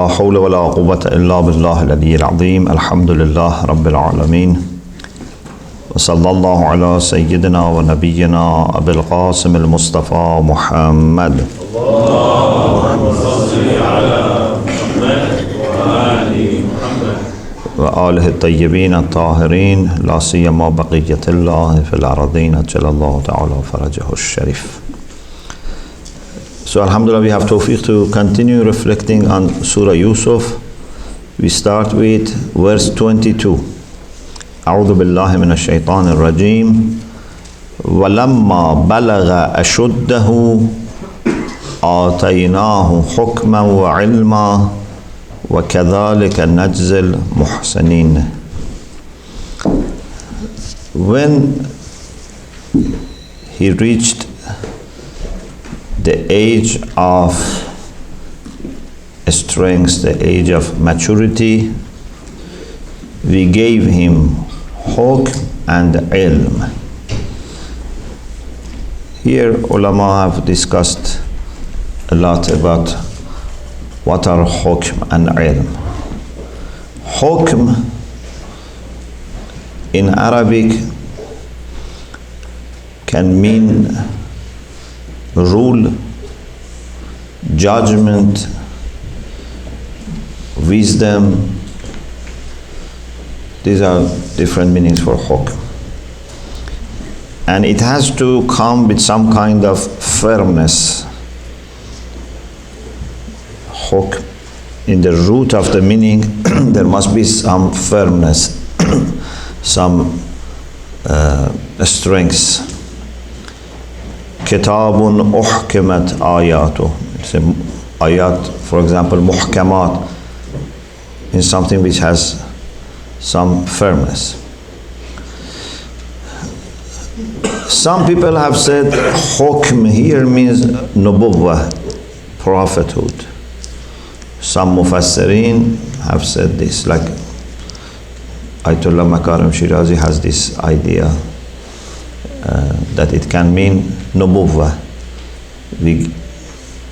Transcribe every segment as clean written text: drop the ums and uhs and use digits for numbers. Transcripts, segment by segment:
لا حول ولا قوة إلا بالله العلي العظيم. الحمد لله رب العالمين، وصلى الله على سيدنا ونبينا أبي القاسم المصطفى محمد. اللهم صل على محمد وآل محمد وآله الطيبين الطاهرين، لا سيما بقية الله في الأرضين أجل الله تعالى فرجه الشريف. So alhamdulillah, we have tawfiq to continue reflecting on Surah Yussuf. We start with verse 22. أعوذ بالله من الشيطان الرجيم. ولما بلغ أشده آتيناه حكما وعلما وكذلك نجزي المحسنين. When he reached the age of strength, the age of maturity, we gave him hukm and ilm. Here ulama have discussed a lot about what are hukm and ilm. Hukm in Arabic can mean rule, judgment, wisdom. These are different meanings for hukm. And it has to come with some kind of firmness. Hukm, in the root of the meaning, there must be some firmness, some strength. Kitabun uhkimat ayatu. It's ayat, for example, muhkamat, is something which has some firmness. Some people have said hukm here means nubuwwah, prophethood. Some mufassirin have said this, like Ayatollah Makarim Shirazi has this idea that it can mean nubuwwah. We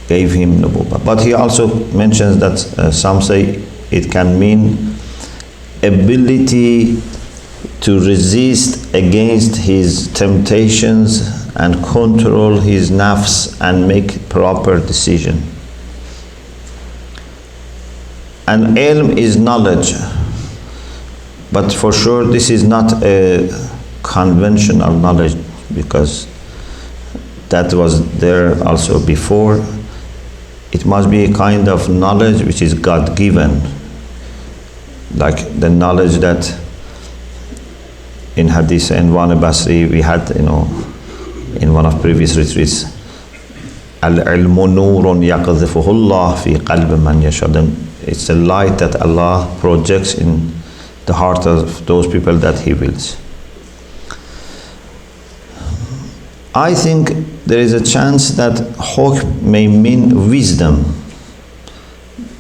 gave him nubuwwah. But he also mentions that some say it can mean ability to resist against his temptations and control his nafs and make proper decision. And ilm is knowledge, but for sure this is not a conventional knowledge, because that was there also before. It must be a kind of knowledge which is God-given, like the knowledge that in Hadith and Wan Basri we had, in one of previous retreats, Al-ilmu nurun yaqdhifuhu Allah fi qalbi man yasha. It's a light that Allah projects in the heart of those people that He wills. I think there is a chance that hukm may mean wisdom,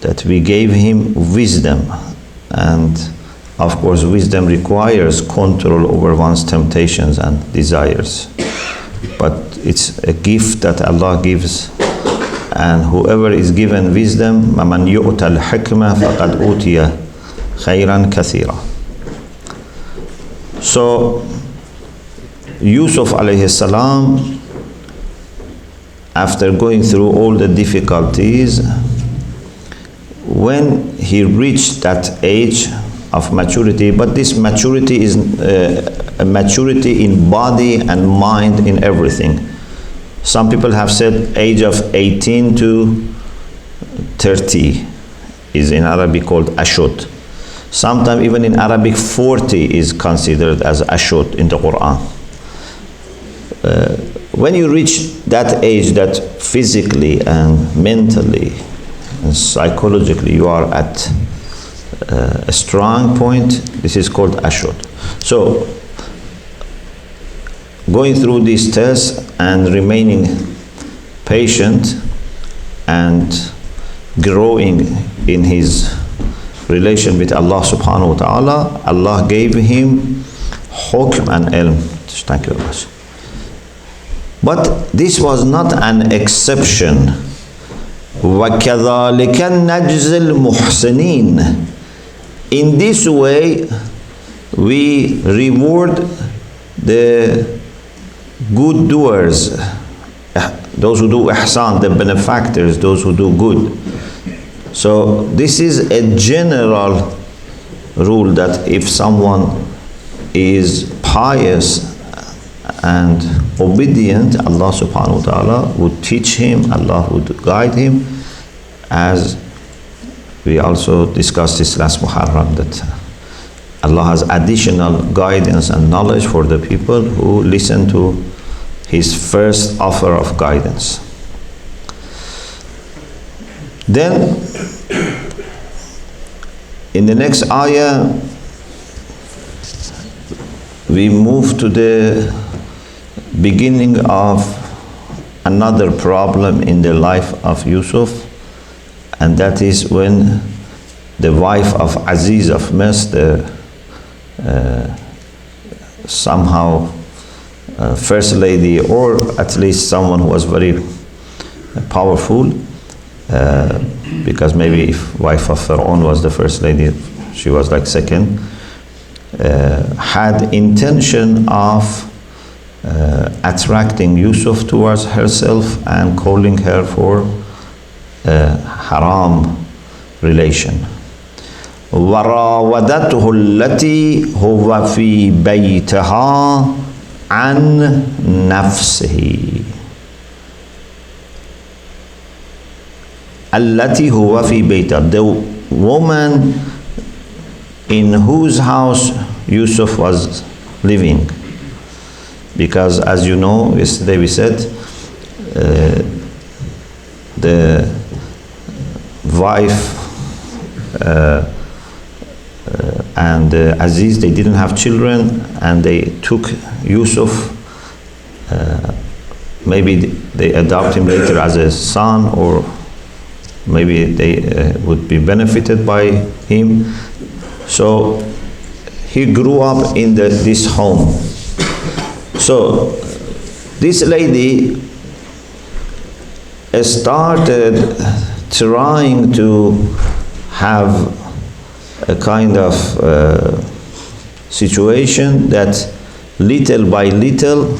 that we gave him wisdom. And of course wisdom requires control over one's temptations and desires. But it's a gift that Allah gives, and whoever is given wisdom, مَمَنْ يُؤْتَ الْحِكْمَةَ فَقَدْ أُوتِيَ خَيْرًا كَثِيرًا. So Yussuf alayhi salam, after going through all the difficulties, when he reached that age of maturity, but this maturity is a maturity in body and mind, in everything. Some people have said age of 18 to 30 is in Arabic called ashud. Sometimes even in Arabic 40 is considered as ashud in the Quran. When you reach that age, that physically and mentally and psychologically you are at a strong point, this is called ashud. So going through these tests and remaining patient and growing in his relation with Allah subhanahu wa ta'ala, Allah gave him hukm and ilm. Thank you very much. But this was not an exception وَكَذَلِكَ نَجْزِي الْمُحْسِنِينَ. In this way, we reward the good doers, those who do ihsan, the benefactors, those who do good. So this is a general rule that if someone is pious and obedient, Allah subhanahu wa ta'ala would teach him, Allah would guide him, as we also discussed this last Muharram, that Allah has additional guidance and knowledge for the people who listen to His first offer of guidance. Then, in the next ayah, we move to the beginning of another problem in the life of Yussuf, and that is when the wife of Aziz of Misr, somehow first lady, or at least someone who was very powerful, because maybe if wife of Pharaoh was the first lady, she was like second, had intention of attracting Yussuf towards herself and calling her for a haram relation. وراودته التي هو في بيتها عن نفسه. التي هو في بيتها, the woman in whose house Yussuf was living. Because as you know, yesterday we said the wife and Aziz, they didn't have children, and they took Yussuf. Maybe they adopt him later as a son, or maybe they would be benefited by him. So he grew up in this home. So this lady started trying to have a kind of situation that little by little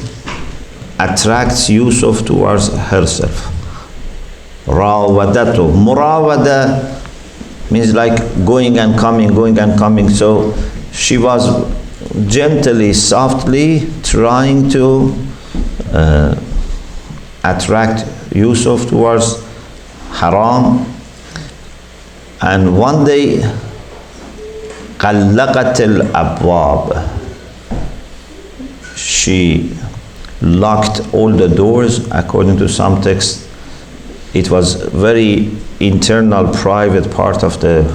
attracts Yussuf towards herself. Rawadatu. Murawada means like going and coming. So she was gently, softly trying to attract Yussuf towards haram. And one day, قَلَّقَتِ الْأَبْوَابِ, she locked all the doors. According to some texts, it was very internal, private part of the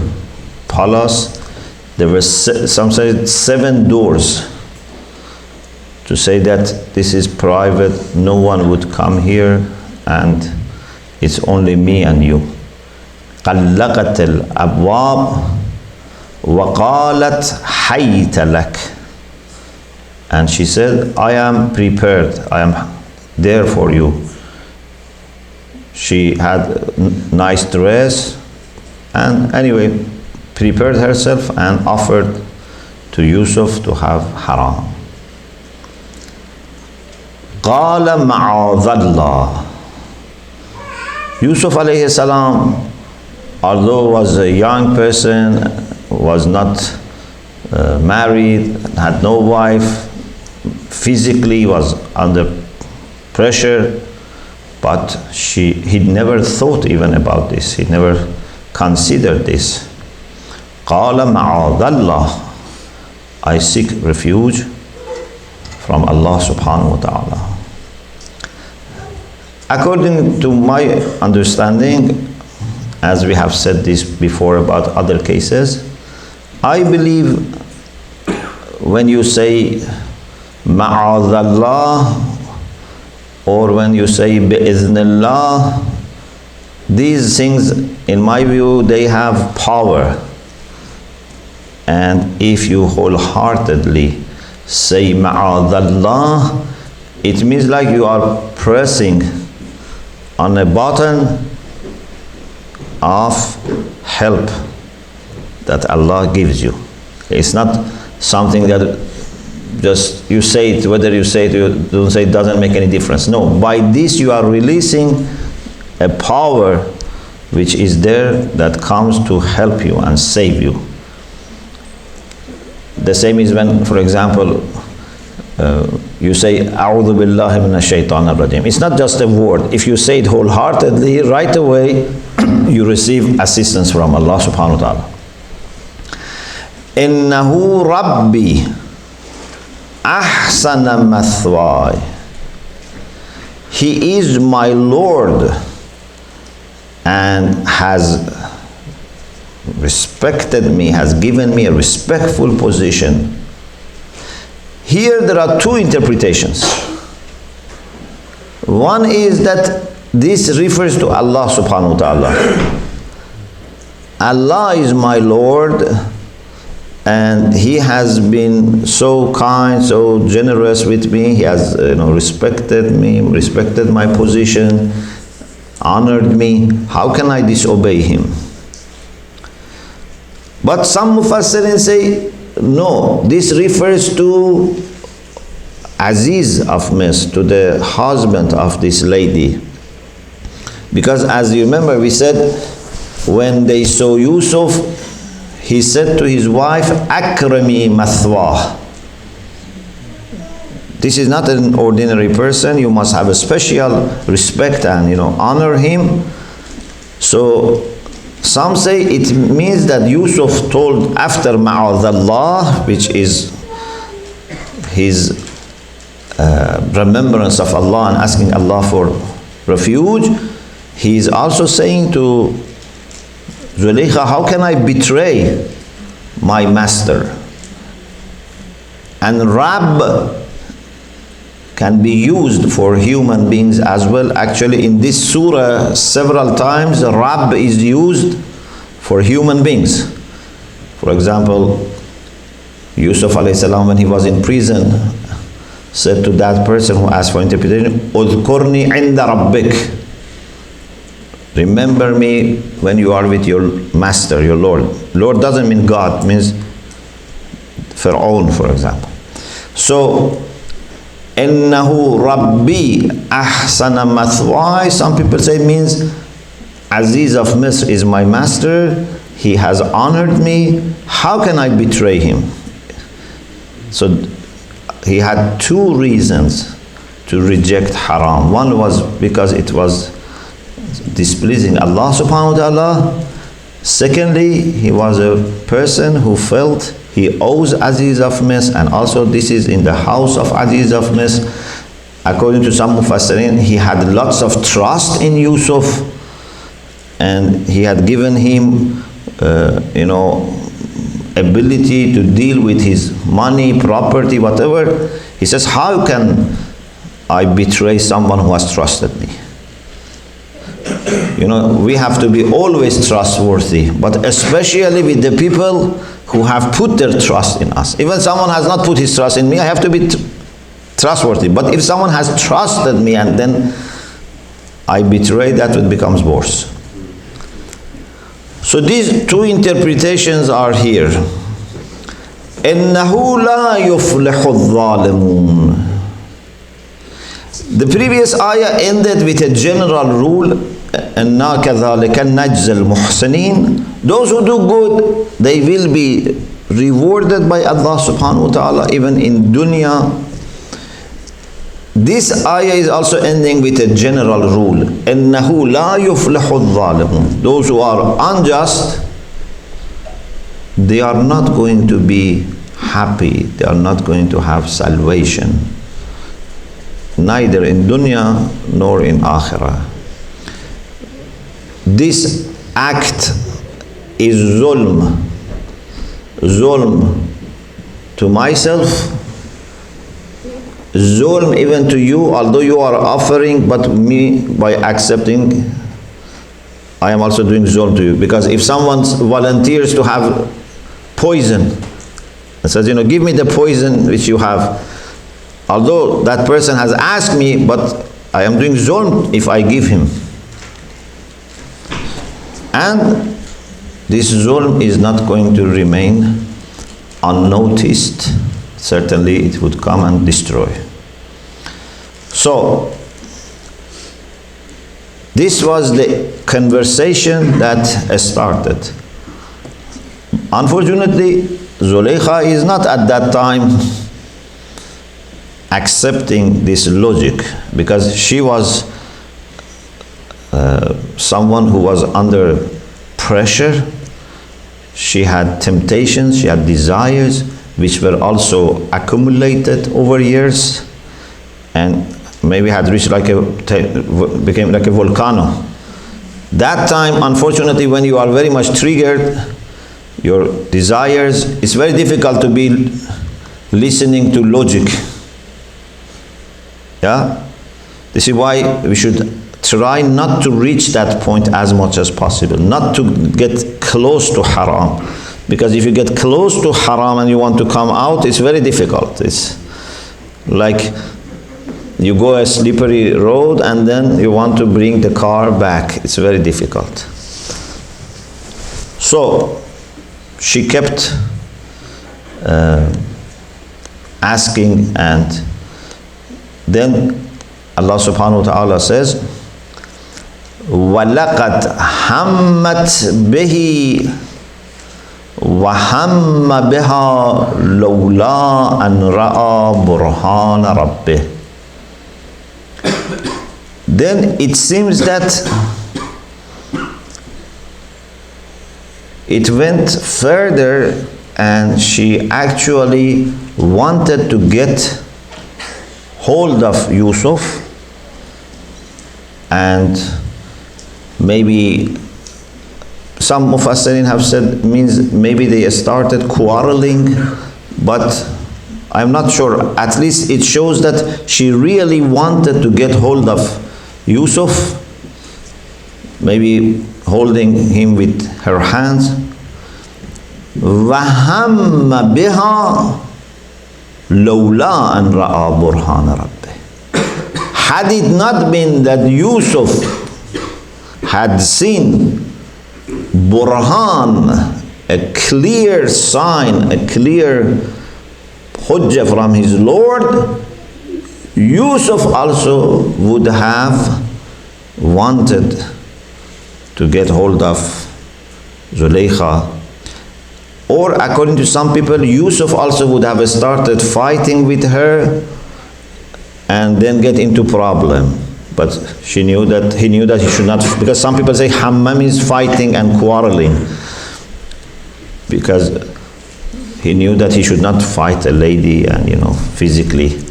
palace. There were some say 7 doors to say that this is private, no one would come here, and it's only me and you. قَلَّقَتِ الْأَبْوَابِ وَقَالَتْ حَيْتَ لَكَ, and she said, I am prepared, I am there for you. She had a nice dress, and anyway, prepared herself and offered to Yussuf to have haram. قَالَ مَعَاذَ اللَّهِ. Yussuf alayhi salam, although was a young person, was not married, had no wife, physically was under pressure, but he never thought even about this, he never considered this. قَالَ مَعَاذَ اللَّهِ, I seek refuge from Allah subhanahu wa ta'ala. According to my understanding, as we have said this before about other cases, I believe when you say ma'adallah, or when you say bi'idhnillah, these things, in my view, they have power. And if you wholeheartedly say ma'adallah, it means like you are pressing on a button of help that Allah gives you. It's not something that just you say it, whether you say it or you don't say it doesn't make any difference. No, by this you are releasing a power which is there that comes to help you and save you. The same is when, for example, you say, A'udhu billahi minash shaitanir rajim. It's not just a word. If you say it wholeheartedly, right away, you receive assistance from Allah subhanahu wa ta'ala. Innahu Rabbi ahsana mathwai. He is my Lord and has respected me, has given me a respectful position. Here there are two interpretations. One is that this refers to Allah subhanahu wa ta'ala. Allah is my Lord and He has been so kind, so generous with me. He has respected me, respected my position, honored me. How can I disobey Him? But some Mufassirin say, no, this refers to Aziz of Misr, to the husband of this lady. Because as you remember, we said, when they saw Yussuf, he said to his wife, Akrami mathwah. This is not an ordinary person. You must have a special respect and honor him. So some say it means that Yussuf told after Ma'adallah, which is his remembrance of Allah and asking Allah for refuge, he is also saying to Zulaykha, how can I betray my master? And Rabb can be used for human beings as well. Actually, in this surah, several times Rabb is used for human beings. For example, Yussuf alayhi salam, when he was in prison, said to that person who asked for interpretation, Udhkurni inda rabbik. Remember me when you are with your master, your Lord. Lord doesn't mean God, means Pharaoh, for example. So, Innahu Rabbi ahsana mathwai. Some people say it means Aziz of Misr is my master. He has honored me. How can I betray him? So he had two reasons to reject haram. One was because it was displeasing Allah subhanahu wa ta'ala. Secondly, he was a person who felt he owes Aziz of Misr, and also this is in the house of Aziz of Misr. According to some Mufassirin, he had lots of trust in Yussuf, and he had given him, ability to deal with his money, property, whatever. He says, how can I betray someone who has trusted me? We have to be always trustworthy, but especially with the people who have put their trust in us. Even someone has not put his trust in me, I have to be trustworthy. But if someone has trusted me and then I betray, that it becomes worse. So these two interpretations are here. إِنَّهُ لَا يُفْلِحُ الظَّالِمُونَ. The previous ayah ended with a general rule, إِنَّا كَذَلِكَ نَجْزِ الْمُحْسِنِينَ. Those who do good, they will be rewarded by Allah subhanahu wa ta'ala, even in dunya. This ayah is also ending with a general rule. إِنَّهُ لَا يُفْلِحُ الظَّالِمُونَ. Those who are unjust, they are not going to be happy. They are not going to have salvation, neither in dunya nor in akhirah. This act is zulm. Zulm to myself, zulm even to you, although you are offering, but me, by accepting, I am also doing zulm to you. Because if someone volunteers to have poison and says, give me the poison which you have, although that person has asked me, but I am doing zulm if I give him. And this zulm is not going to remain unnoticed. Certainly it would come and destroy. So, this was the conversation that started. Unfortunately, Zulaykha is not at that time accepting this logic, because she was someone who was under pressure. She had temptations, she had desires, which were also accumulated over years, and maybe had reached became like a volcano. That time, unfortunately, when you are very much triggered, your desires, it's very difficult to be listening to logic. Yeah? This is why we should try not to reach that point as much as possible, not to get close to haram. Because if you get close to haram and you want to come out, it's very difficult. It's like you go a slippery road and then you want to bring the car back. It's very difficult. So she kept asking, and then Allah subhanahu wa ta'ala says, وَلَقَدْ هَمَّتْ بِهِ وَهَمَّ بِهَا لَوْلَا أَنْ رَأَى بُرْهَانَ رَبِّهِ. Then it seems that it went further, and she actually wanted to get hold of Yussuf, and maybe some Mufassirin have said means maybe they started quarreling, but I'm not sure. At least it shows that she really wanted to get hold of Yussuf, maybe holding him with her hands. وَهَمَّ بِهَا لَوْلَا أَنْ رَأَى بُرْهَانَ رَبِّهِ. Had it not been that Yussuf had seen Burhan, a clear sign, a clear hujjah from his Lord, Yussuf also would have wanted to get hold of Zulaykha. Or according to some people, Yussuf also would have started fighting with her and then get into problem. But he knew that he should not, because some people say hammam is fighting and quarreling, because he knew that he should not fight a lady and physically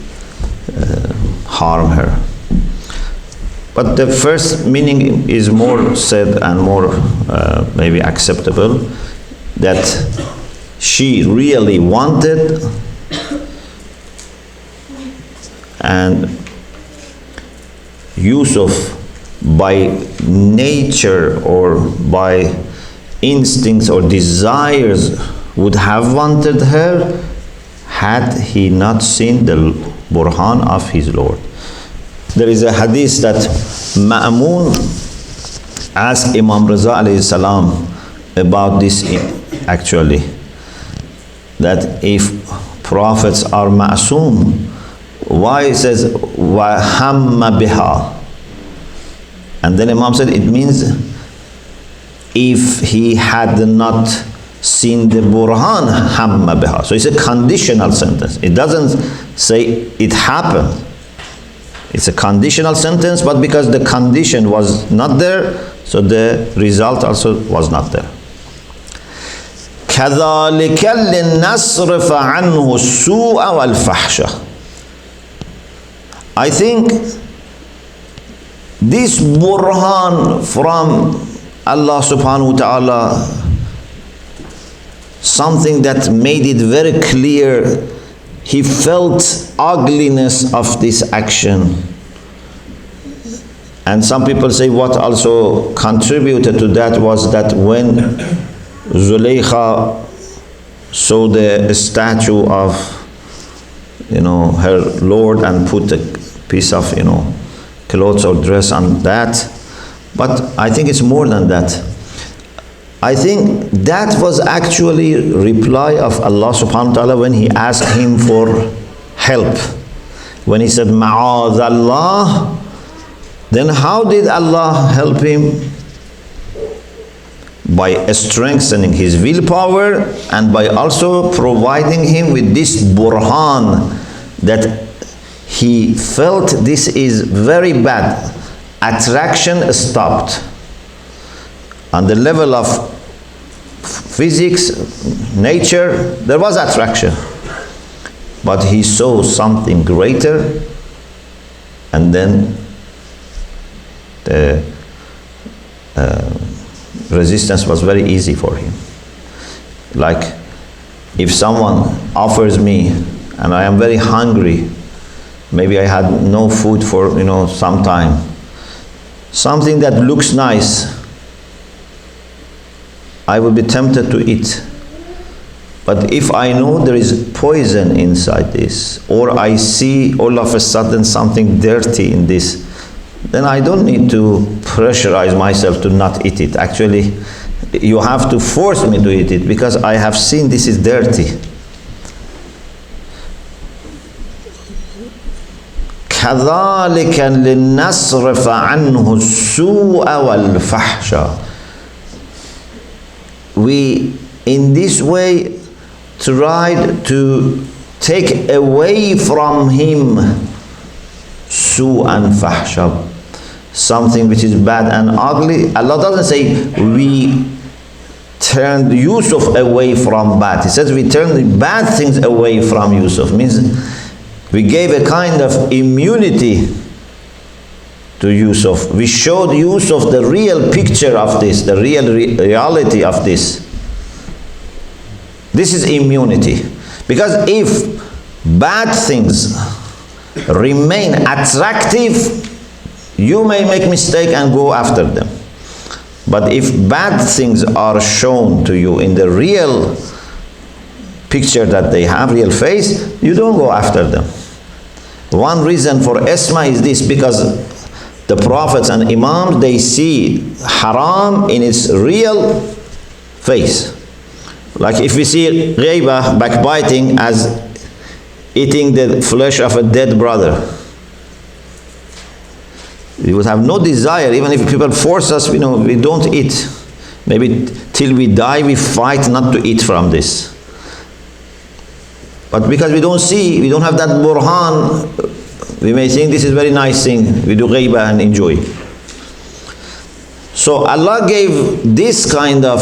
harm her. But the first meaning is more said and more maybe acceptable, that she really wanted, and Yussuf by nature or by instincts or desires would have wanted her had he not seen the Burhan of his Lord. There is a hadith that Ma'mun asked Imam Raza alayhi salam about this actually, that if prophets are ma'soom, why it says وَهَمَّ بِهَا? And then Imam said it means if he had not seen the Burhan, hamma biha. So it's a conditional sentence. It doesn't say it happened. It's a conditional sentence, but because the condition was not there, so the result also was not there. كَذَلِكَ لِنَصْرِفَ عَنْهُ السُّوءَ وَالْفَحْشَةَ. I think this Burhan from Allah subhanahu wa ta'ala, something that made it very clear, he felt ugliness of this action. And some people say what also contributed to that was that when Zulaykha saw the statue of her Lord and put a piece of clothes or dress on that. But I think it's more than that. I think that was actually reply of Allah subhanahu wa ta'ala when he asked him for help. When he said, Ma'adallah, then how did Allah help him? By strengthening his willpower and by also providing him with this burhan that he felt this is very bad. Attraction stopped. On the level of physics, nature, there was attraction. But he saw something greater, and then the resistance was very easy for him. Like if someone offers me and I am very hungry, maybe I had no food for some time, something that looks nice, I will be tempted to eat. But if I know there is poison inside this, or I see all of a sudden something dirty in this, then I don't need to pressurize myself to not eat it. Actually, you have to force me to eat it because I have seen this is dirty. كَذَلِكَ لِنَصْرِفَ عَنْهُ السُّوءَ وَالْفَحْشَةَ. We, in this way, tried to take away from him su and fahsha, something which is bad and ugly. Allah doesn't say we turned Yussuf away from bad. He says we turned bad things away from Yussuf. Means we gave a kind of immunity to Yussuf. We showed Yussuf the real picture of this, the real reality of this. This is immunity. Because if bad things remain attractive, you may make mistake and go after them. But if bad things are shown to you in the real picture that they have, real face, you don't go after them. One reason for Isma is this, because the prophets and imams, they see haram in its real face. Like if we see ghaibah, backbiting, as eating the flesh of a dead brother, we would have no desire. Even if people force us, we don't eat. Maybe till we die we fight not to eat from this. But because we don't see, we don't have that burhan, we may think this is very nice thing. We do ghaibah and enjoy. So Allah gave this kind of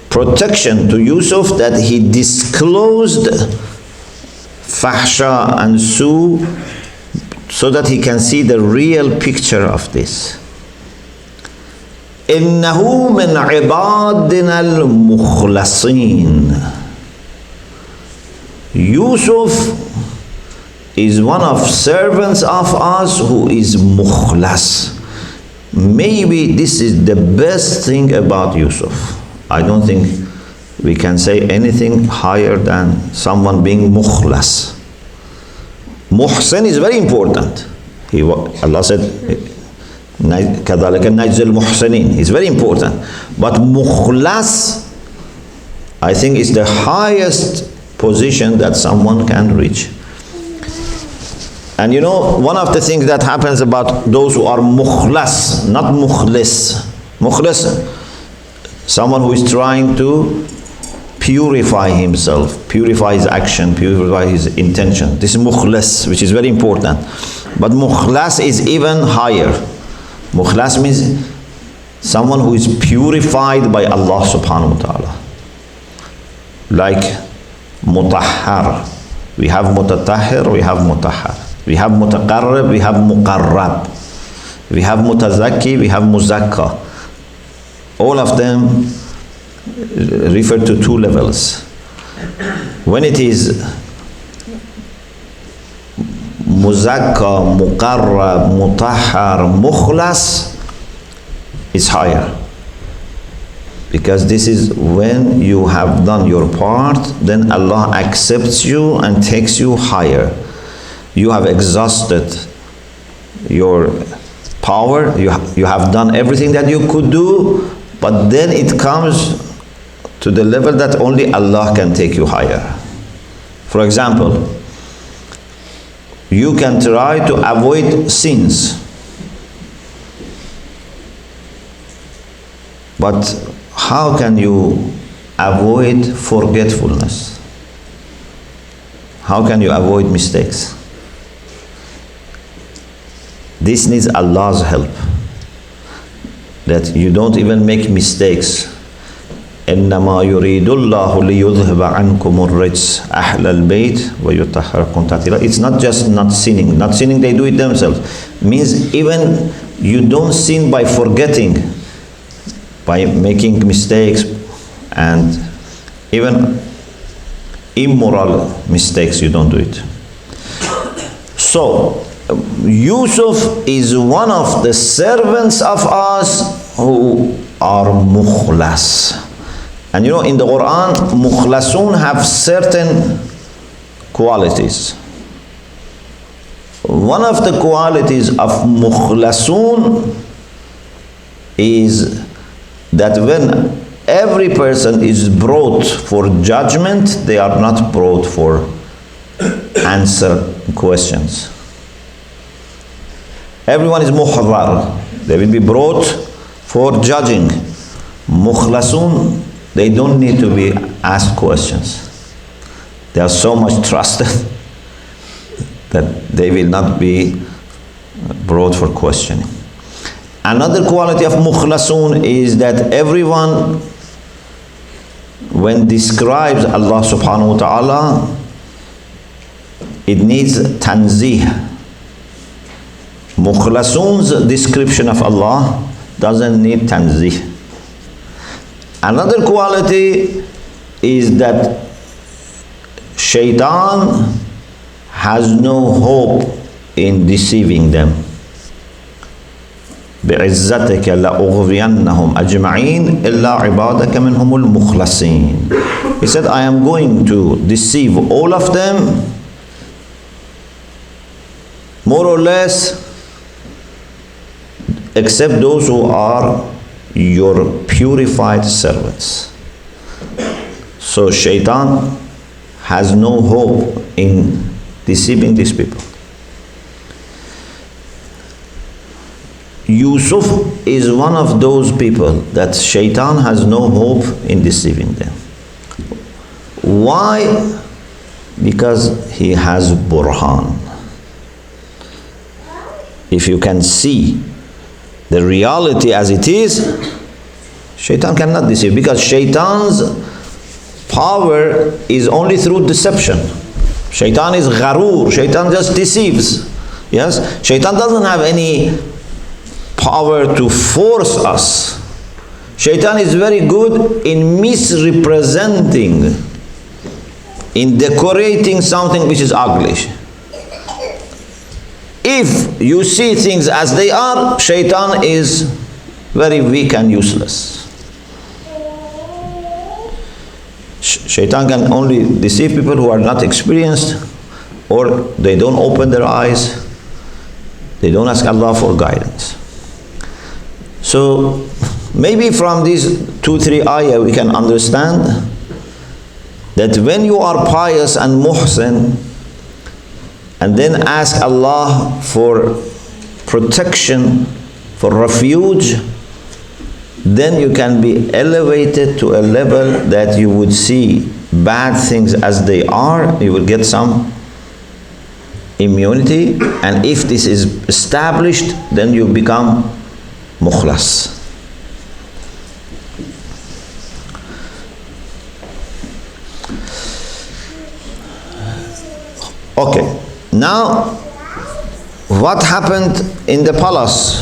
protection to Yussuf, that he disclosed fahsha and su, so that he can see the real picture of this. إِنَّهُ مِنْ عِبَادِنَا الْمُخْلَصِينَ. Yussuf is one of servants of us who is mukhlas. Maybe this is the best thing about Yussuf. I don't think we can say anything higher than someone being mukhlas. Muhsin is very important. Allah said, كَذَلِكَ نَجْزِي الْمُحْسِنِينَ. It's very important. But mukhlas, I think, is the highest position that someone can reach. And one of the things that happens about those who are mukhlas, not mukhlis. Mukhlis, someone who is trying to purify himself, purify his action, purify his intention. This is mukhlas, which is very important. But mukhlas is even higher. Mukhlas means someone who is purified by Allah subhanahu wa ta'ala. Like mutahhar. We have mutatahhir, we have mutahhar. We have mutaqarrib, we have muqarrab. We have mutazakki, we have muzakka. All of them refer to two levels. When it is muzakka, muqarrab, mutahhar, mukhlas, is higher. Because this is when you have done your part, then Allah accepts you and takes you higher. You have exhausted your power, you have done everything that you could do, But then it comes to the level that only Allah can take you higher. For example, you can try to avoid sins, but how can you avoid forgetfulness? How can you avoid mistakes? This needs Allah's help, that you don't even make mistakes. إنما يريد الله ليذهب عنكم الرجس أهل البيت ويطهركم تطهيرا. It's not just not sinning. Not sinning, they do it themselves. Means even you don't sin by forgetting, by making mistakes, and even immoral mistakes, you don't do it. So Yussuf is one of the servants of us who are mukhlas. And you know, in the Quran, mukhlasun have certain qualities. One of the qualities of mukhlasun is that when every person is brought for judgment, they are not brought for answer questions. Everyone is muhadhar. They will be brought for judging. Mukhlasun, they don't need to be asked questions. They are so much trusted that they will not be brought for questioning. Another quality of mukhlasun is that everyone, when describes Allah subhanahu wa ta'ala, it needs tanzih. Mukhlasun's description of Allah doesn't need tanzih. Another quality is that shaitan has no hope in deceiving them. بِعِزَّتِكَ لَأُغْوِيَنَّهُمْ أَجْمَعِينَ إِلَّا عِبَادَكَ مِنْهُمُ الْمُخْلَصِينَ. He said, I am going to deceive all of them, more or less, except those who are your purified servants. So shaitan has no hope in deceiving these people. Yussuf is one of those people that shaitan has no hope in deceiving them. Why? Because he has burhan. If you can see the reality as it is, shaitan cannot deceive, because shaitan's power is only through deception. Shaitan is gharur, shaitan just deceives. Yes, shaitan doesn't have any power to force us. Shaitan is very good in misrepresenting, in decorating something which is ugly. If you see things as they are, shaitan is very weak and useless. Shaitan can only deceive people who are not experienced, or they don't open their eyes, they don't ask Allah for guidance. So maybe from these 2-3 ayah we can understand that when you are pious and muhsin, and then ask Allah for protection, for refuge, then you can be elevated to a level that you would see bad things as they are. You will get some immunity, and if this is established, then you become mukhlas. Okay. Now, what happened in the palace?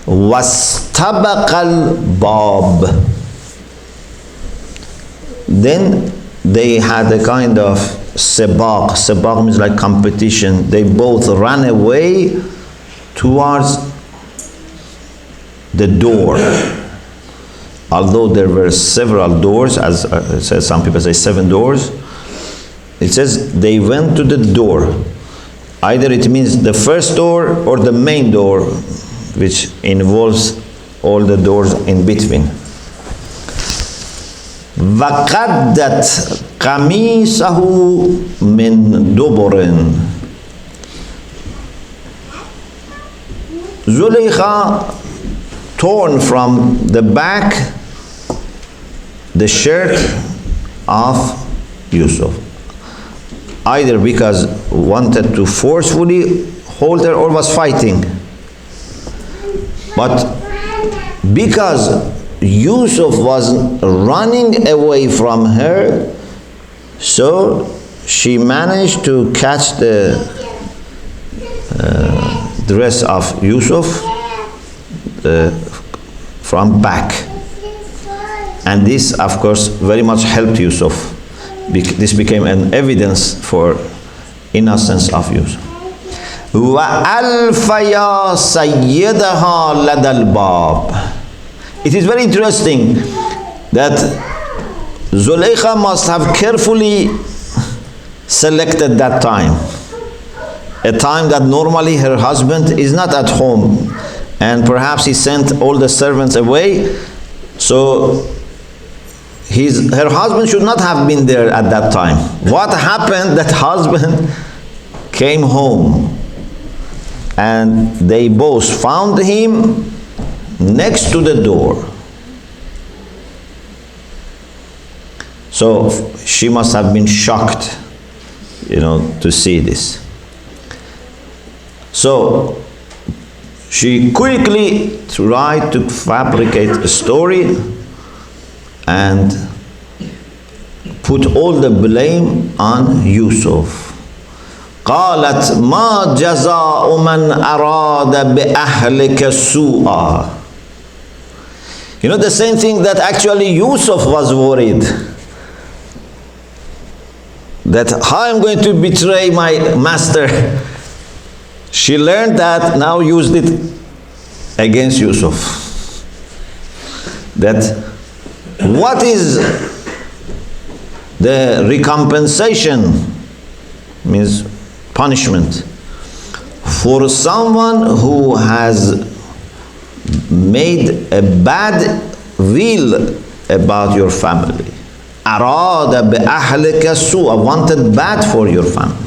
وَاسْتَبَقَ الْبَابِ. Then they had a kind of sebaq. Sebaq means like competition. They both ran away towards the door. Although there were several doors, as it says, some people say 7 doors. It says they went to the door. Either it means the first door or the main door. which involves all the doors in between. وَقَدَّتْ قَمِيصَهُ مِنْ دُبُرٍ. Zulaykha torn from the back the shirt of Yussuf, either because wanted to forcefully hold her or was fighting. But because Yussuf was running away from her, so she managed to catch the dress of Yussuf from back. And this, of course, very much helped Yussuf. This became an evidence for innocence of Yussuf. وَأَلْفَيَا سَيِّدَهَا لَدَى الْبَابِ. It is very interesting that Zulaykha must have carefully selected that time. A time that normally her husband is not at home, and perhaps he sent all the servants away, so her husband should not have been there at that time. What happened? That husband came home and they both found him next to the door. So she must have been shocked, to see this. So she quickly tried to fabricate a story and put all the blame on Yussuf. قالت ما جزاء من أراد بأهلك سوءا. The same thing that actually Yussuf was worried, that how I'm going to betray my master. She learned that, now used it against Yussuf. That what is the recompensation, means punishment, for someone who has made a bad will about your family. أراد بأهلك سوء, wanted bad for your family.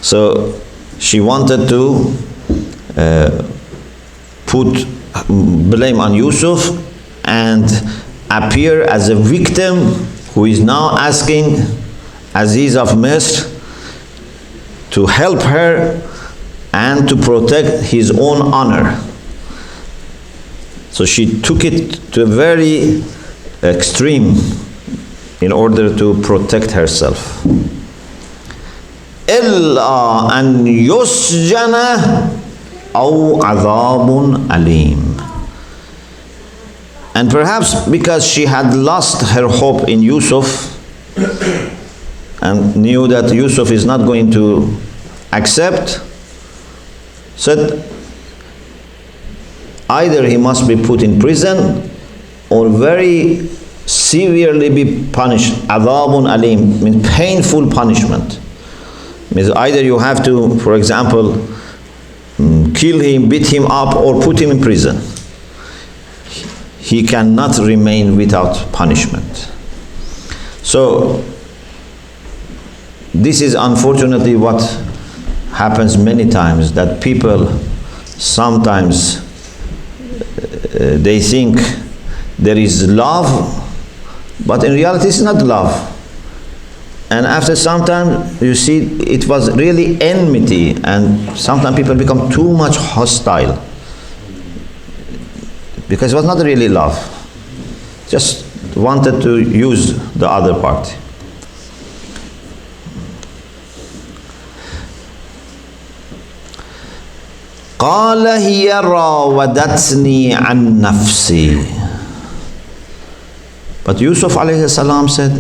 So she wanted to put blame on Yussuf and appear as a victim who is now asking Aziz of Misr to help her and to protect his own honor. So she took it to a very extreme in order to protect herself. إِلَّا أَنْ يُسْجَنَ أَوْ عَذَابٌ أَلِيمٌ. And perhaps because she had lost her hope in Yussuf and knew that Yussuf is not going to accept, said either he must be put in prison or very severely be punished. Adhabun alim means painful punishment. Means either you have to, for example, kill him, beat him up, or put him in prison. He cannot remain without punishment. So this is unfortunately what happens many times, that people sometimes they think there is love, but in reality it's not love. And after some time you see it was really enmity, and sometimes people become too much hostile because it was not really love, just wanted to use the other party. قال هي راودتني عن نفسي. But Yussuf alayhi salam said,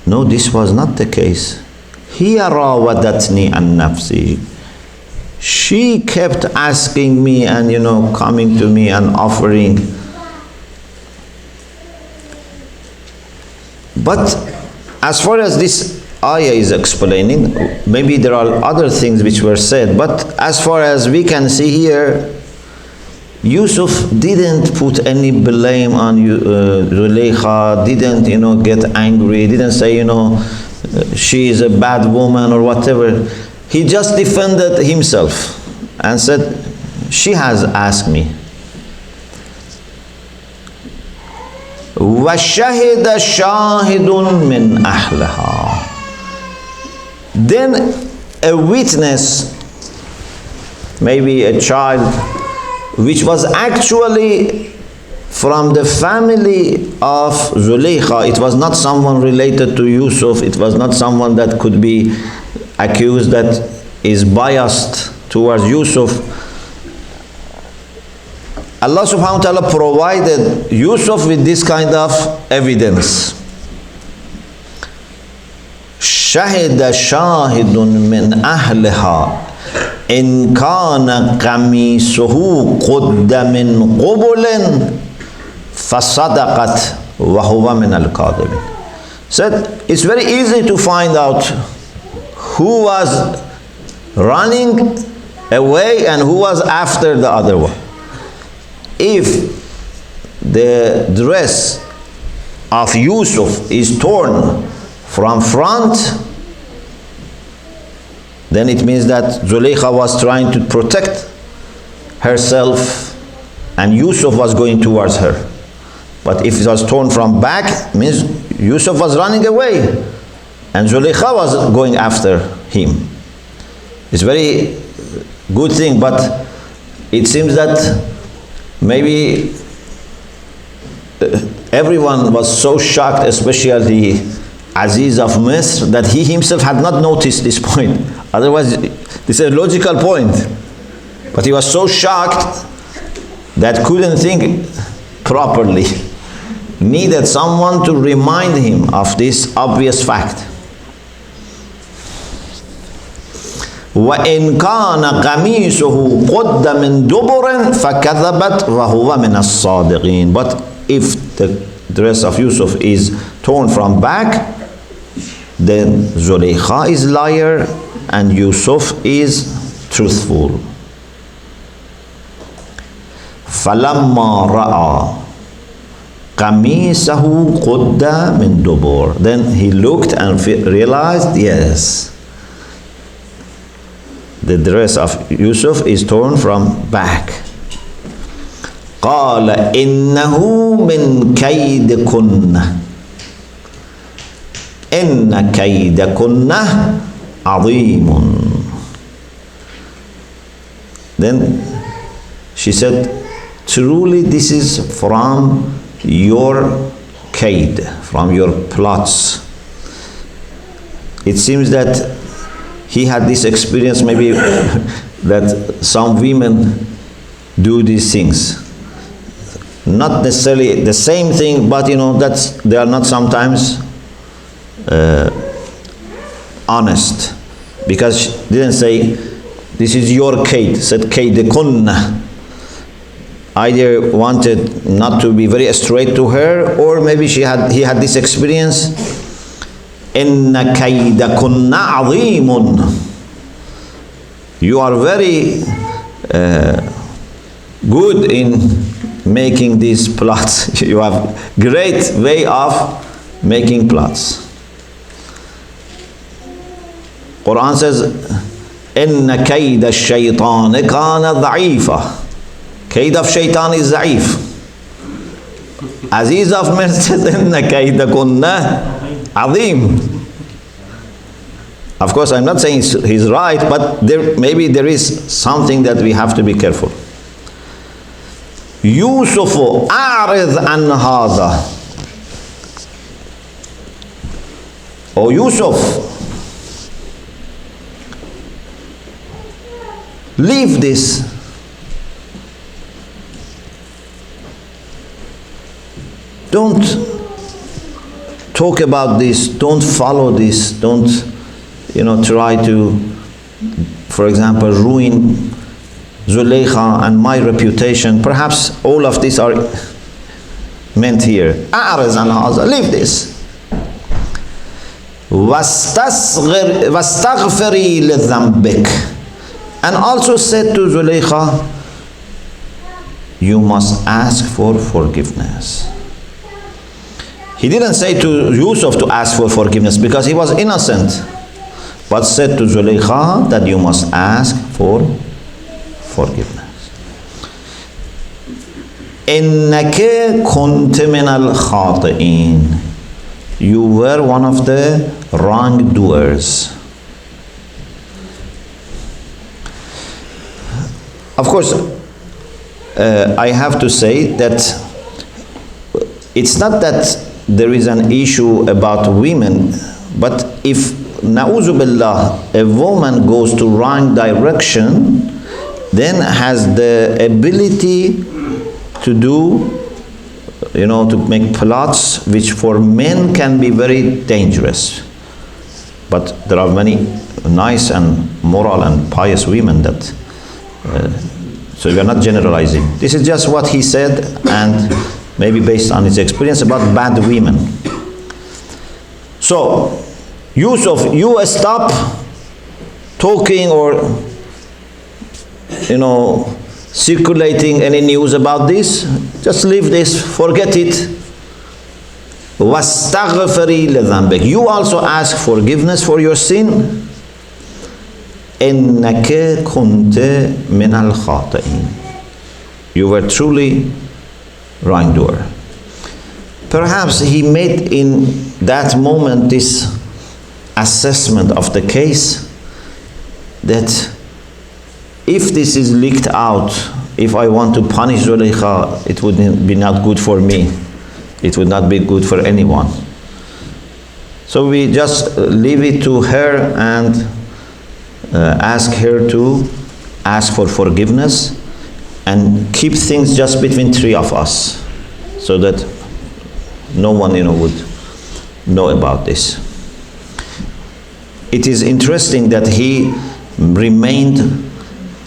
no, this was not the case. هي راودتني عن نفسي. She kept asking me and coming to me and offering. But as far as this ayah is explaining. Maybe there are other things which were said, but as far as we can see here, Yussuf didn't put any blame on Zulaykha, didn't, get angry, didn't say, she is a bad woman or whatever. He just defended himself and said, she has asked me. وَشَهِدَ شَاهِدٌ مِّنْ أَهْلِهَا. Then a witness, maybe a child, which was actually from the family of Zulaykha. It was not someone related to Yussuf. It was not someone that could be accused that is biased towards Yussuf. Allah subhanahu wa ta'ala provided Yussuf with this kind of evidence. شَهِدَ شَاهِدٌ مِّنْ أَهْلِهَا إِنْ كَانَ قَمِيصُهُ قُدَّ مِنْ قُبُلٍ فَصَدَقَتْ وَهُوَ مِنَ الْكَاذِبِينَ. Said, it's very easy to find out who was running away and who was after the other one. If the dress of Yussuf is torn from front, then it means that Zulaykha was trying to protect herself and Yussuf was going towards her. But if it was torn from back, it means Yussuf was running away and Zulaykha was going after him. It's a very good thing, but it seems that maybe everyone was so shocked, especially Aziz of Misr, that he himself had not noticed this point. Otherwise, this is a logical point. But he was so shocked that couldn't think properly. Needed someone to remind him of this obvious fact. وَإِنْ كَانَ قَمِيصُهُ قُدَّ مِنْ دُبُرٍ فَكَذَبَتْ وَهُوَ مِنَ الصَّادِقِينَ. But if the dress of Yussuf is torn from back, then Zulaykha is liar and Yussuf is truthful. فَلَمَّا رَأَى قَمِيصَهُ قُدَّ مِنْ دُبُرٍ. Then he looked and realized, yes, the dress of Yussuf is torn from back. قَالَ إِنَّهُ مِنْ كَيْدِكُنَّ إِنَّ كَيْدَكُنَّ عَظِيمٌ. Then she said, truly this is from your kaid, from your plots. It seems that he had this experience, maybe that some women do these things. Not necessarily the same thing, but that they are not sometimes honest. Because she didn't say, this is your kaid, said kaidekunna. Either wanted not to be very straight to her, or maybe he had this experience. Inna kaidakunna azimun. You are very good in making these plots. You have great way of making plots. Quran says, Inna kaida shaytan kana dha'ifa. Kaid of shaitan is za'if. Aziz of Misr says, Inna kaidakunna azim. Of course, I'm not saying he's right, but maybe there is something that we have to be careful. Yussuf a'rid an hadha. Oh Yussuf, leave this. Don't talk about this, don't follow this, don't try to, for example, ruin Zulaykha and my reputation. Perhaps all of these are meant here. A'riz an hadha, leave this. وَاسْتَغْفِرِي لِذَنْبِكَ. And also said to Zulaykha, you must ask for forgiveness. He didn't say to Yussuf to ask for forgiveness because he was innocent, but said to Zulaykha that you must ask for forgiveness. إِنَّكَ كُنْتَ مِنَ الْخَاطِئِينَ. You were one of the wrongdoers. Of course, I have to say that it's not that there is an issue about women, but if na'uzu billah, a woman goes to wrong direction, then has the ability to do, to make plots which for men can be very dangerous. But there are many nice and moral and pious women that, so we are not generalizing. This is just what he said, and maybe based on his experience about bad women. So, Yussuf, you stop talking or, circulating any news about this. Just leave this, forget it. وَاسْتَغْفِرِي لِذَنْبِكَ. You also ask forgiveness for your sin. إِنَّكَ كُنْتَ مِنَ الْخَاطِئِينَ. You were truly wrongdoer. Perhaps he made in that moment this assessment of the case, that if this is leaked out, if I want to punish Zulaykha, it would be not good for me. It would not be good for anyone. So we just leave it to her and ask her to ask for forgiveness and keep things just between three of us, so that no one would know about this. It is interesting that he remained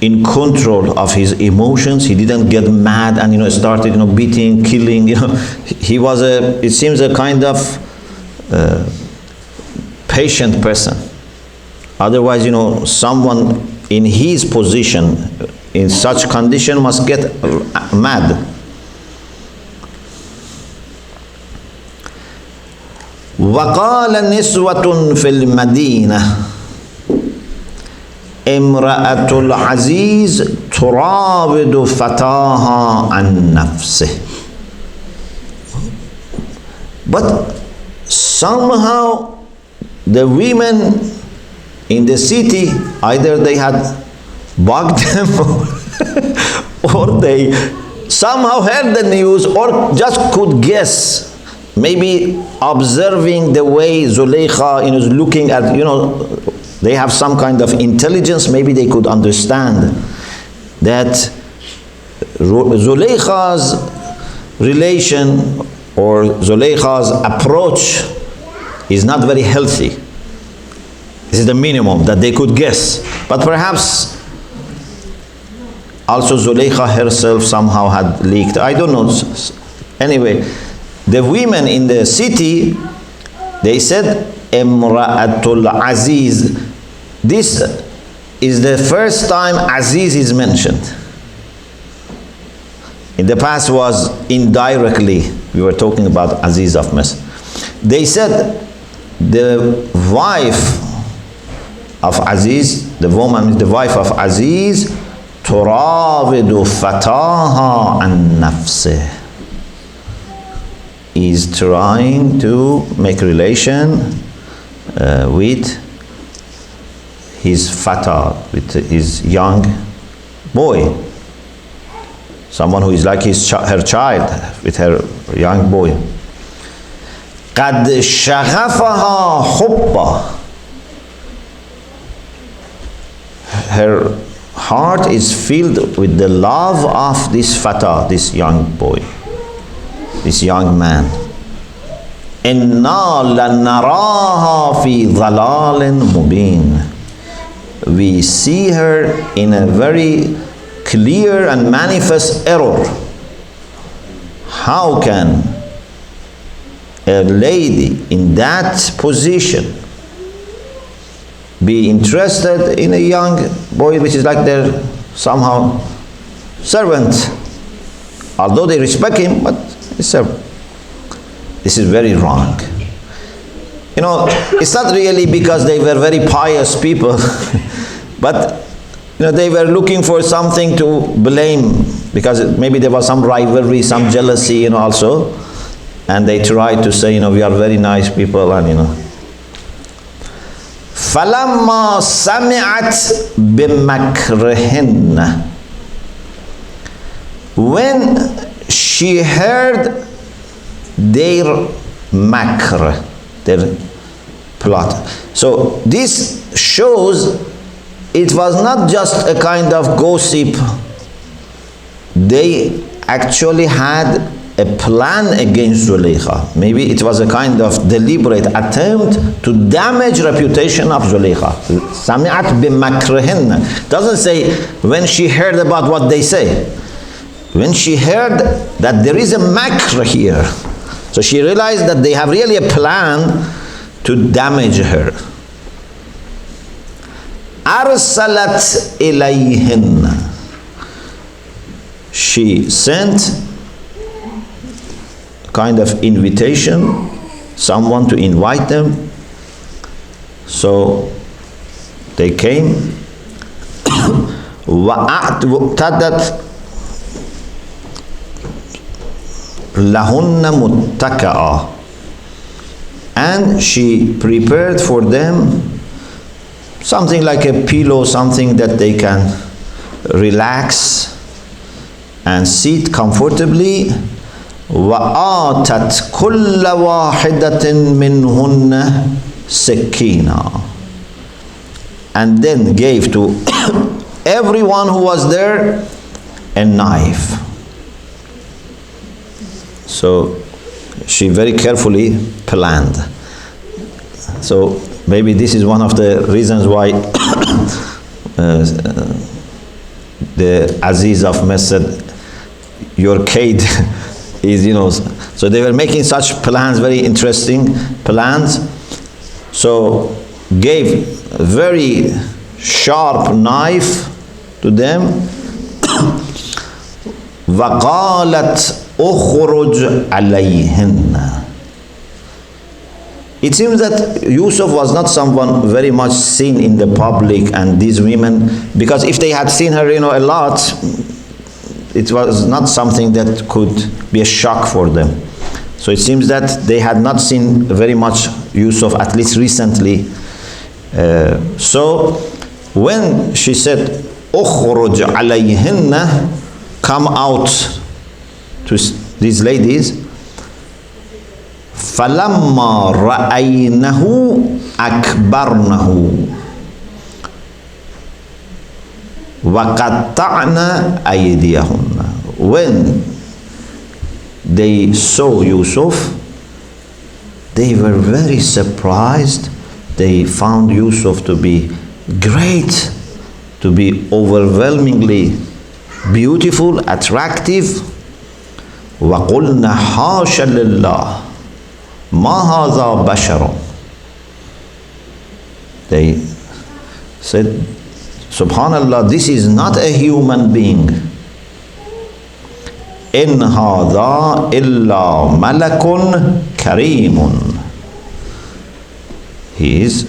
in control of his emotions. He didn't get mad and started beating, killing. He was it seems a kind of patient person. Otherwise, someone in his position in such condition must get mad. وَقَالَ نِسْوَةٌ فِي الْمَدِينَةِ امرأة العزيز تراود فتاها عن نفسه. But somehow the women in the city, either they had bugged them or they somehow heard the news or just could guess, maybe observing the way Zulaykha is looking at, they have some kind of intelligence, maybe they could understand that Zulaykha's relation or Zulaykha's approach is not very healthy. This is the minimum that they could guess. But perhaps also Zulaykha herself somehow had leaked. I don't know. Anyway, the women in the city, they said, Imra'atul Aziz. This is the first time Aziz is mentioned. In the past was indirectly, we were talking about Aziz of Misr. They said the wife of Aziz, the woman is the wife of Aziz, turawidu fataha an nafsih, is trying to make relation with his fata, with his young boy, someone who is like her child, with her young boy. قد شغفها حبا. Her heart is filled with the love of this fata, this young boy, this young man. إِنَّا لَنَرَاهَا فِي ضَلَالٍ مُبِينٍ. We see her in a very clear and manifest error. How can a lady in that position be interested in a young boy which is like their somehow servant, although they respect him, but he's servant. This is very wrong. You know, it's not really because they were very pious people, but you know, they were looking for something to blame, because maybe there was some rivalry, some jealousy, you know, also, and they tried to say, you know, we are very nice people, and you know. فَلَمَّا سَمِعَتْ بِمَكْرِهِنَّ, when she heard their makr, their plot. So this shows it was not just a kind of gossip. They actually had a plan against Zulaykha. Maybe it was a kind of deliberate attempt to damage reputation of Zulaykha. Sami'at bimakrihin doesn't say when she heard about what they say. When she heard that there is a makr here, so she realized that they have really a plan to damage her. Arsalat ilayhin, she sent kind of invitation, someone to invite them. So they came. وَأَعْتَدَتْ لَهُنَّ مُتَّكَأً, and she prepared for them something like a pillow, something that they can relax and sit comfortably. وَآتَتْ كُلَّ وَاحِدَةٍ مِّنْهُنَّ سِكِّينًا, and then gave to everyone who was there a knife. So she very carefully planned. So maybe this is one of the reasons why the Aziz of Masjid, your Kaid is, you know, so they were making such plans, very interesting plans. So gave a very sharp knife to them. وَقَالَتْ أُخْرُجْ عَلَيْهِنَّ. It seems that Yussuf was not someone very much seen in the public, and these women, because if they had seen her, you know, a lot, it was not something that could be a shock for them. So it seems that they had not seen very much Yussuf, at least recently. So when she said, "Ukhruj alayhinna," come out to these ladies, فَلَمَّا رَأَيْنَهُ أَكْبَرْنَهُ وَقَطَّعْنَ أَيْدِيَهُنَّ. When they saw Yussuf, they were very surprised. They found Yussuf to be great, to be overwhelmingly beautiful, attractive. وَقُلْنَا حَاشَ لِلَّهِ مَا هَذَا بَشَرٌ. They said, Subhanallah, this is not a human being. إِنْ هَذَا إِلَّا مَلَكٌ كَرِيمٌ. He is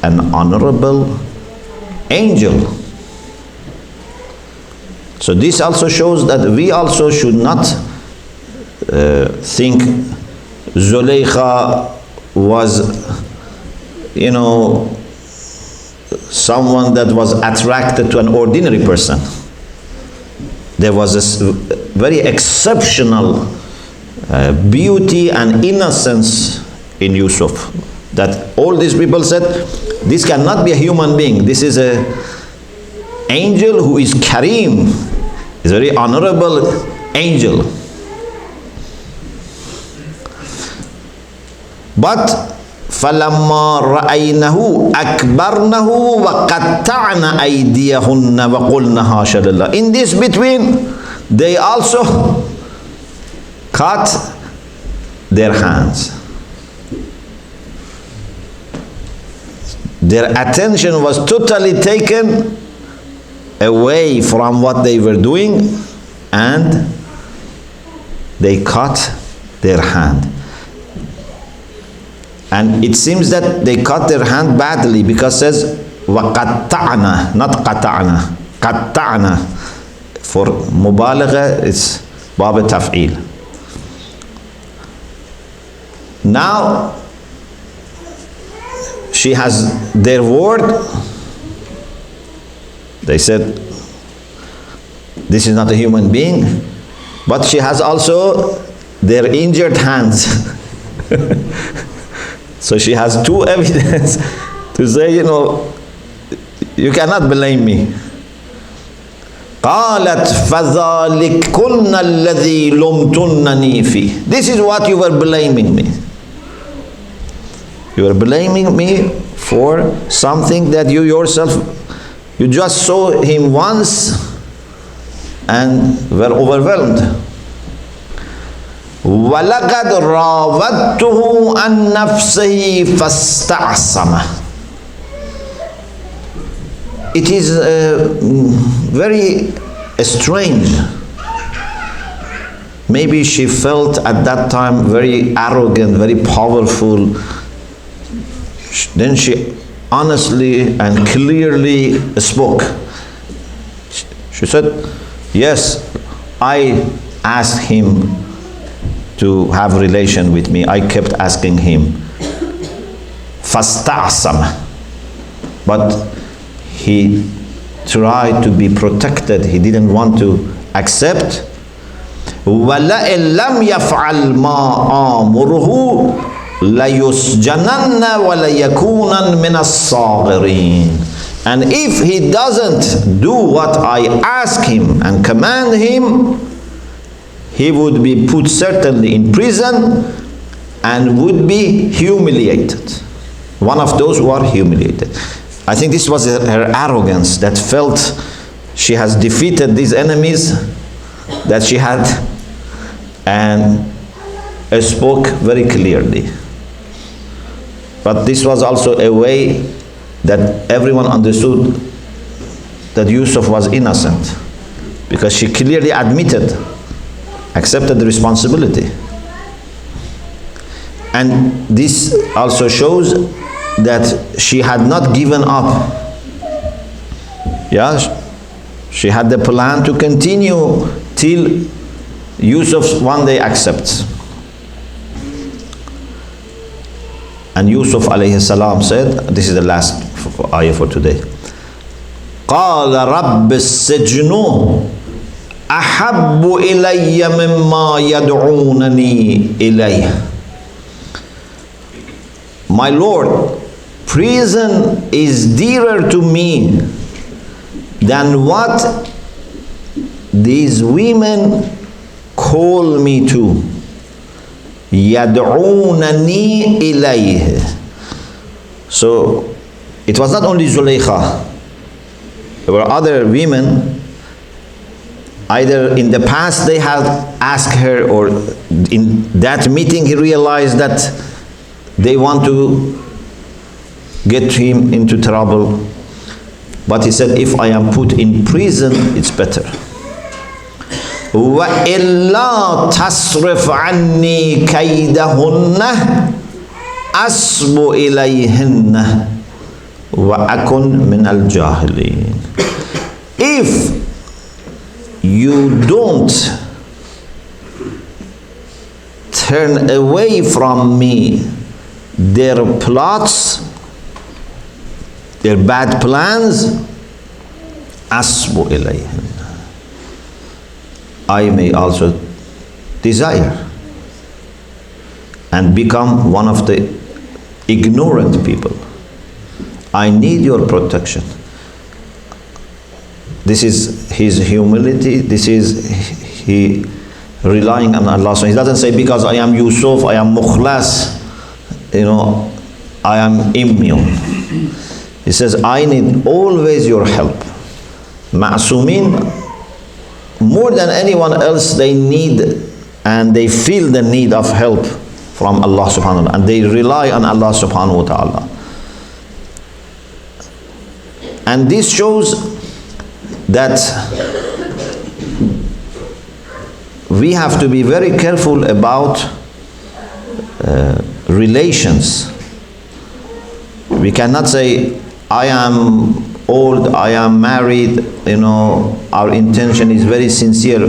an honorable angel. So this also shows that we also should not think Zulaykha was, you know, someone that was attracted to an ordinary person. There was a very exceptional beauty and innocence in Yussuf, that all these people said, this cannot be a human being. This is an angel who is Kareem, is a very honorable angel. But فَلَمَّا رَأَيْنَهُ أَكْبَرْنَهُ وَقَطَّعْنَ أَيْدِيَهُنَّ وَقُلْنَ حَاشَ لِلَّهِ. In this between, they also cut their hands. Their attention was totally taken away from what they were doing, and they cut their hand. And it seems that they cut their hand badly, because it says وَقَطَّعْنَا, not قَطَعْنَا, قَطَّعْنَا. For mubalagha, it's bab taf'il. Now she has their word. They said this is not a human being, but she has also their injured hands. So she has two evidence to say, you know, you cannot blame me. قالت فذلكن الذي لمتنني فيه. This is what you were blaming me. You were blaming me for something that you yourself, you just saw him once and were overwhelmed. وَلَقَدْ رَاوَدتُّهُ عَنْ نَفْسِهِ فَاسْتَعْصَمَ. It is very strange. Maybe she felt at that time very arrogant, very powerful. Then she honestly and clearly spoke. She said, yes, I asked him to have relation with me. I kept asking him. فَاسْتَعْصَمَ. But he tried to be protected. He didn't want to accept. وَلَئِن لَمْ يَفْعَلْ مَا آمُرُهُ لَيُسْجَنَنَّ وَلَيَكُونًا مِنَ الصَّاغِرِينَ. And if he doesn't do what I ask him and command him, he would be put certainly in prison and would be humiliated. One of those who are humiliated. I think this was her arrogance that felt she has defeated these enemies that she had, and spoke very clearly. But this was also a way that everyone understood that Yussuf was innocent, because she clearly admitted, accepted the responsibility. And this also shows that she had not given up. Yeah, she had the plan to continue till Yussuf one day accepts. And Yussuf alayhi salam said, this is the last ayah for today. قال رب السجن أحب إلي مما يدعونني إليه. My Lord, prison is dearer to me than what these women call me to. يدعونني إليه. So it was not only Zulaykha. There were other women. Either in the past they had asked her, or in that meeting he realized that they want to get him into trouble. But he said, if I am put in prison, it's better. وَإِلَّا تَصْرِفْ عَنِّي كَيْدَهُنَّ أَصْبُ إِلَيْهِنَّ وَأَكُنْ مِنَ الْجَاهِلِينَ. If you don't turn away from me their plots, their bad plans, أَصْبُ إِلَيْهِنَّ, I may also desire and become one of the ignorant people. I need your protection. This is his humility. This is he relying on Allah. So he doesn't say, because I am Yussuf, I am mukhlas, you know, I am immune. He says, I need always your help. Ma'sumin, more than anyone else, they need and they feel the need of help from Allah subhanahu wa ta'ala, and they rely on Allah subhanahu wa ta'ala. And this shows that we have to be very careful about relations. We cannot say, I am old, I am married, our intention is very sincere.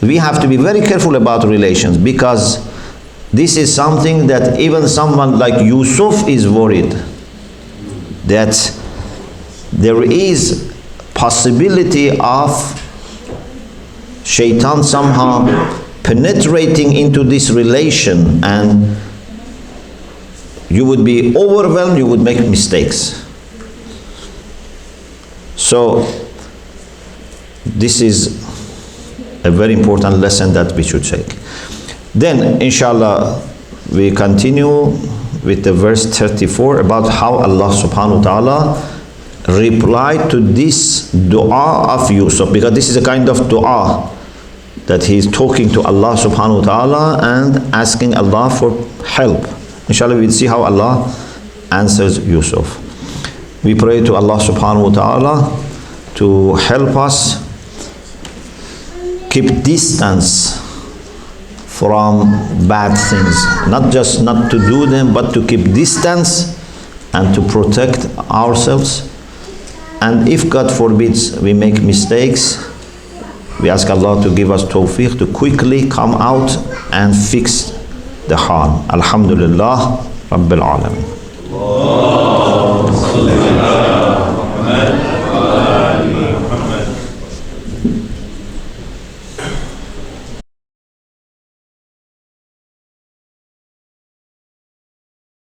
We have to be very careful about relations, because this is something that even someone like Yussuf is worried that there is possibility of shaitan somehow penetrating into this relation, and you would be overwhelmed, you would make mistakes. So this is a very important lesson that we should take. Then inshallah we continue with the verse 34 about how Allah subhanahu wa ta'ala replied to this dua of Yussuf, because this is a kind of dua that he is talking to Allah subhanahu wa ta'ala and asking Allah for help. Inshallah we'll see how Allah answers Yussuf. We pray to Allah subhanahu wa ta'ala to help us keep distance from bad things. Not just not to do them, but to keep distance and to protect ourselves. And if God forbids we make mistakes, we ask Allah to give us tawfiq to quickly come out and fix the harm. Alhamdulillah Rabbil Alameen.